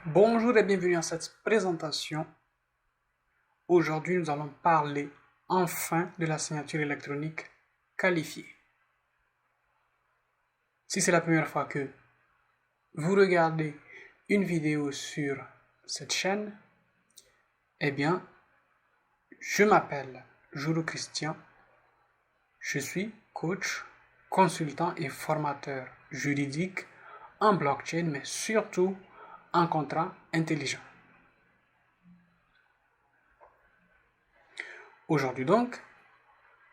Bonjour et bienvenue à cette présentation. Aujourd'hui, nous allons parler enfin de la signature électronique qualifiée. Si c'est la première fois que vous regardez une vidéo sur cette chaîne, eh bien, je m'appelle Juro Christian. Je suis coach, consultant et formateur juridique en blockchain, mais surtout en contrat intelligent. Aujourd'hui donc,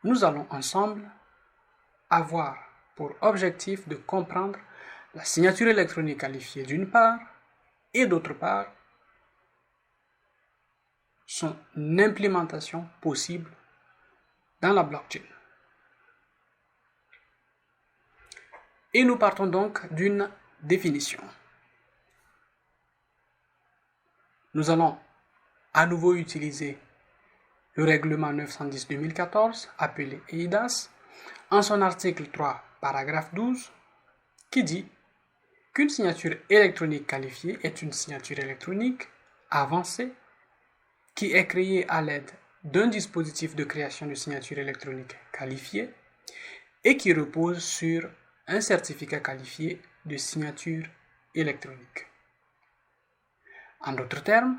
nous allons ensemble avoir pour objectif de comprendre la signature électronique qualifiée d'une part et d'autre part son implémentation possible dans la blockchain. Et nous partons donc d'une définition. Nous allons à nouveau utiliser le règlement 910-2014, appelé EIDAS, en son article 3, paragraphe 12, qui dit qu'une signature électronique qualifiée est une signature électronique avancée qui est créée à l'aide d'un dispositif de création de signature électronique qualifiée et qui repose sur un certificat qualifié de signature électronique. En d'autres termes,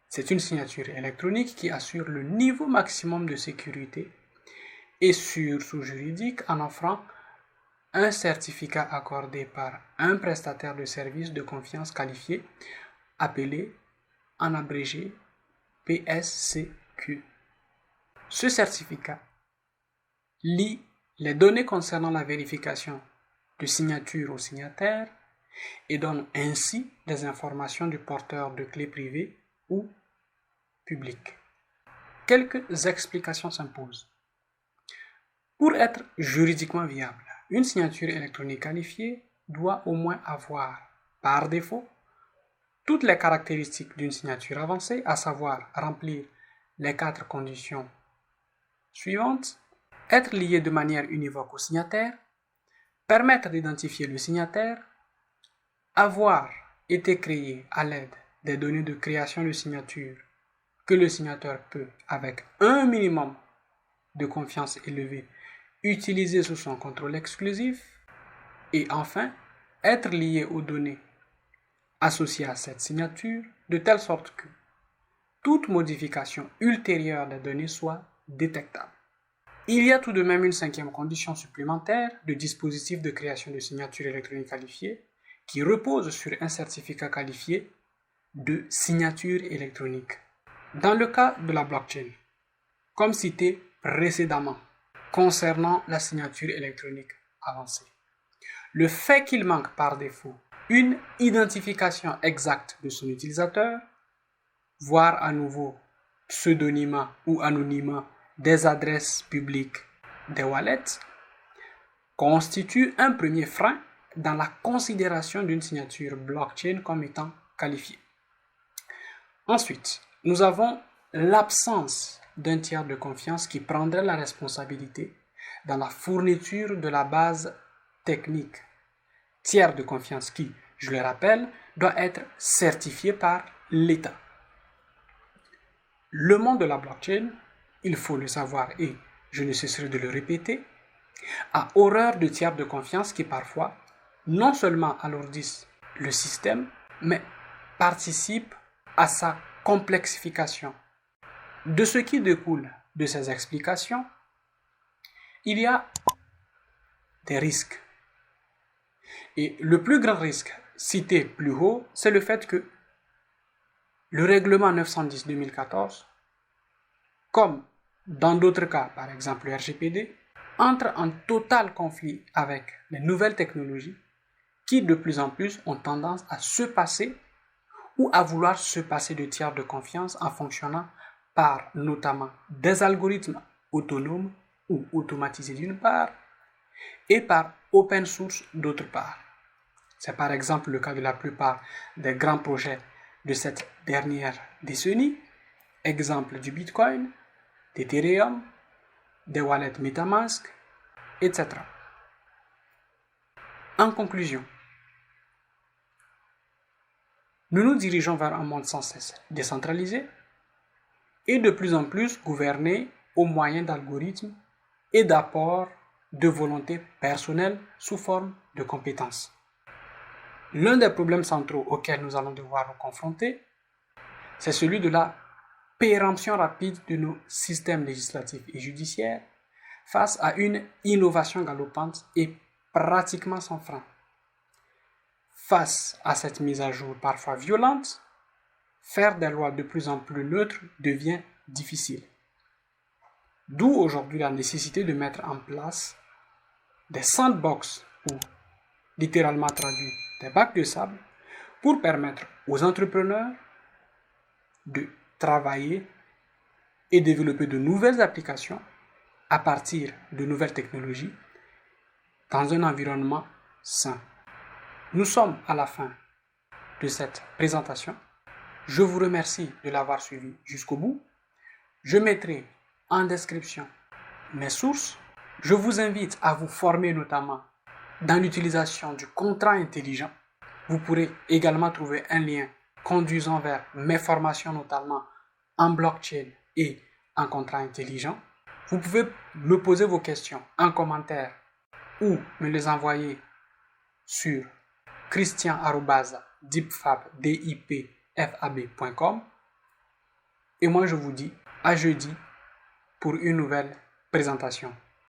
c'est une signature électronique qui assure le niveau maximum de sécurité et sursaut juridique en offrant un certificat accordé par un prestataire de services de confiance qualifié, appelé en abrégé PSCQ. Ce certificat lie les données concernant la vérification de signature au signataire et donne ainsi des informations du porteur de clés privées ou publiques. Quelques explications s'imposent. Pour être juridiquement viable, une signature électronique qualifiée doit au moins avoir, par défaut, toutes les caractéristiques d'une signature avancée, à savoir remplir les 4 conditions suivantes: être liée de manière univoque au signataire, permettre d'identifier le signataire, avoir été créée à l'aide des données de création de signature que le signateur peut, avec un minimum de confiance élevée, utiliser sous son contrôle exclusif, et enfin, être lié aux données associées à cette signature de telle sorte que toute modification ultérieure des données soit détectable. Il y a tout de même une 5e condition supplémentaire de dispositif de création de signature électronique qualifiée qui repose sur un certificat qualifié de signature électronique. Dans le cas de la blockchain, comme cité précédemment, concernant la signature électronique avancée, le fait qu'il manque par défaut une identification exacte de son utilisateur, voire à nouveau pseudonymat ou anonymat des adresses publiques des wallets, constitue un premier frein dans la considération d'une signature blockchain comme étant qualifiée. Ensuite, nous avons l'absence d'un tiers de confiance qui prendrait la responsabilité dans la fourniture de la base technique. Tiers de confiance qui, je le rappelle, doit être certifié par l'État. Le monde de la blockchain, il faut le savoir et je ne cesserai de le répéter, a horreur de tiers de confiance qui parfois non seulement alourdissent le système, mais participent à sa complexification. De ce qui découle de ces explications, il y a des risques. Et le plus grand risque cité plus haut, c'est le fait que le règlement 910-2014, comme dans d'autres cas, par exemple le RGPD, entre en total conflit avec les nouvelles technologies qui de plus en plus ont tendance à se passer ou à vouloir se passer de tiers de confiance en fonctionnant par notamment des algorithmes autonomes ou automatisés d'une part et par open source d'autre part. C'est par exemple le cas de la plupart des grands projets de cette dernière décennie, exemple du Bitcoin, d'Ethereum, des wallets MetaMask, etc. En conclusion, Nous nous dirigeons vers un monde sans cesse décentralisé et de plus en plus gouverné au moyen d'algorithmes et d'apports de volonté personnelle sous forme de compétences. L'un des problèmes centraux auxquels nous allons devoir nous confronter, c'est celui de la péremption rapide de nos systèmes législatifs et judiciaires face à une innovation galopante et pratiquement sans frein. Face à cette mise à jour parfois violente, faire des lois de plus en plus neutres devient difficile. D'où aujourd'hui la nécessité de mettre en place des sandbox ou littéralement traduit des bacs de sable pour permettre aux entrepreneurs de travailler et développer de nouvelles applications à partir de nouvelles technologies dans un environnement sain. Nous sommes à la fin de cette présentation. Je vous remercie de l'avoir suivi jusqu'au bout. Je mettrai en description mes sources. Je vous invite à vous former notamment dans l'utilisation du contrat intelligent. Vous pourrez également trouver un lien conduisant vers mes formations notamment en blockchain et en contrat intelligent. Vous pouvez me poser vos questions en commentaire ou me les envoyer sur christian@dipfab.com. Et moi je vous dis à jeudi pour une nouvelle présentation.